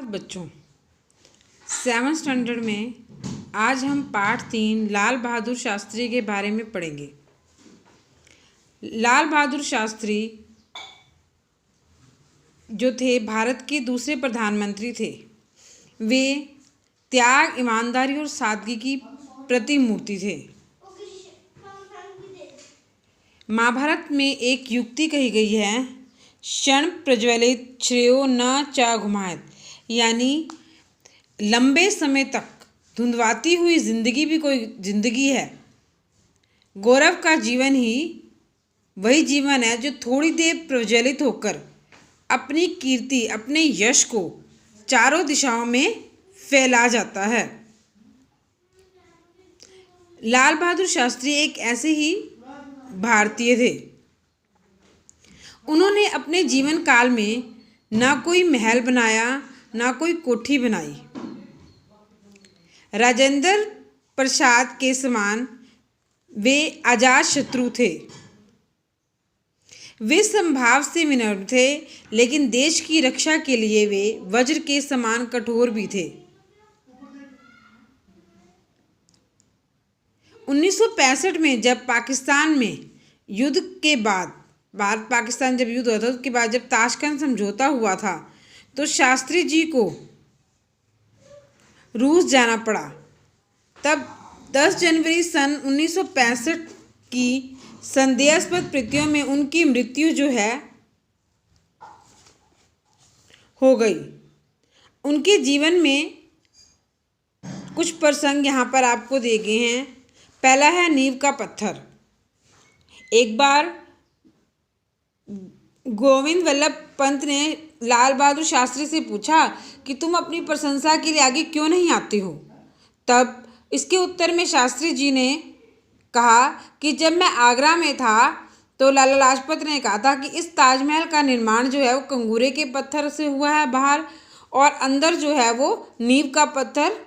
बच्चों, 7th standard में आज हम पाठ 3 लाल बहादुर शास्त्री के बारे में पढ़ेंगे। लाल बहादुर शास्त्री जो थे भारत के दूसरे प्रधानमंत्री थे। वे त्याग, ईमानदारी और सादगी की प्रतिमूर्ति थे। महाभारत में एक युक्ति कही गई है, क्षण प्रज्वलित श्रेयो न च घुमायत, यानी लंबे समय तक धुंधवाती हुई जिंदगी भी कोई जिंदगी है। गौरव का जीवन ही वही जीवन है जो थोड़ी देर प्रज्वलित होकर अपनी कीर्ति, अपने यश को चारों दिशाओं में फैला जाता है। लाल बहादुर शास्त्री एक ऐसे ही भारतीय थे। उन्होंने अपने जीवन काल में ना कोई महल बनाया, ना कोई कोठी बनाई। राजेंद्र प्रसाद के समान वे अजात शत्रु थे। वे संभाव से विनम्र थे, लेकिन देश की रक्षा के लिए वे वज्र के समान कठोर भी थे। 1965 में जब पाकिस्तान में युद्ध के बाद, भारत पाकिस्तान जब युद्ध हुआ था, उसके बाद जब ताशकंद समझौता हुआ था, तो शास्त्री जी को रूस जाना पड़ा। तब 10 जनवरी सन 1965 की संदेहास्पद परिस्थितियों में उनकी मृत्यु जो है हो गई। उनके जीवन में कुछ प्रसंग यहाँ पर आपको दिए गए हैं। पहला है नींव का पत्थर। एक बार गोविंद वल्लभ पंत ने लाल बहादुर शास्त्री से पूछा कि तुम अपनी प्रशंसा के लिए आगे क्यों नहीं आते हो। तब इसके उत्तर में शास्त्री जी ने कहा कि जब मैं आगरा में था तो लाला लाजपत ने कहा था कि इस ताजमहल का निर्माण जो है वो कंगूरे के पत्थर से हुआ है बाहर, और अंदर जो है वो नींव का पत्थर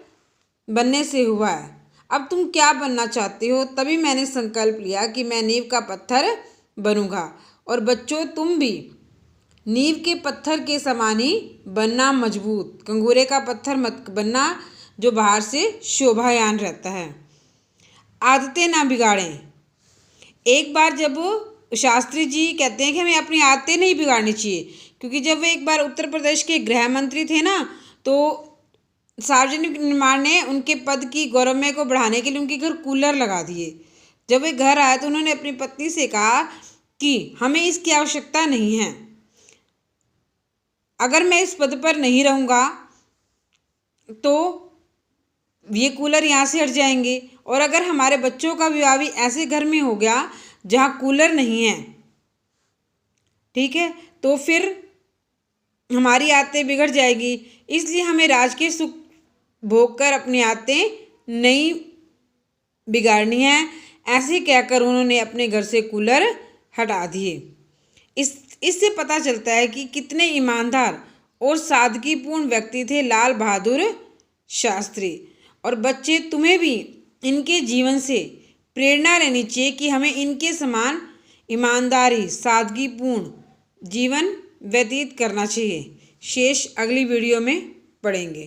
बनने से हुआ है। अब तुम क्या बनना चाहते हो? तभी मैंने संकल्प लिया कि मैं नींव का पत्थर बनूंगा। और बच्चों, तुम भी नींव के पत्थर के समान ही बनना मजबूत, कंगूरे का पत्थर मत बनना जो बाहर से शोभायान रहता है। आदतें ना बिगाड़ें। एक बार जब शास्त्री जी कहते हैं कि हमें अपनी आदतें नहीं बिगाड़नी चाहिए, क्योंकि जब वे एक बार उत्तर प्रदेश के गृह मंत्री थे ना, तो सार्वजनिक निर्माण ने उनके पद की गौरवमय को बढ़ाने के लिए उनके घर कूलर लगा दिए। जब वे घर आए तो उन्होंने अपनी पत्नी से कहा कि हमें इसकी आवश्यकता नहीं है। अगर मैं इस पद पर नहीं रहूँगा तो ये कूलर यहाँ से हट जाएंगे, और अगर हमारे बच्चों का विवाह भी ऐसे घर में हो गया जहाँ कूलर नहीं है, ठीक है, तो फिर हमारी आदतें बिगड़ जाएगी। इसलिए हमें राज के सुख भोग कर अपनी आदतें नहीं बिगाड़नी है। ऐसे कहकर उन्होंने अपने घर से कूलर हटा दिए। इससे पता चलता है कि कितने ईमानदार और सादगीपूर्ण व्यक्ति थे लाल बहादुर शास्त्री। और बच्चे, तुम्हें भी इनके जीवन से प्रेरणा लेनी चाहिए कि हमें इनके समान ईमानदारी, सादगीपूर्ण जीवन व्यतीत करना चाहिए। शेष अगली वीडियो में पढ़ेंगे।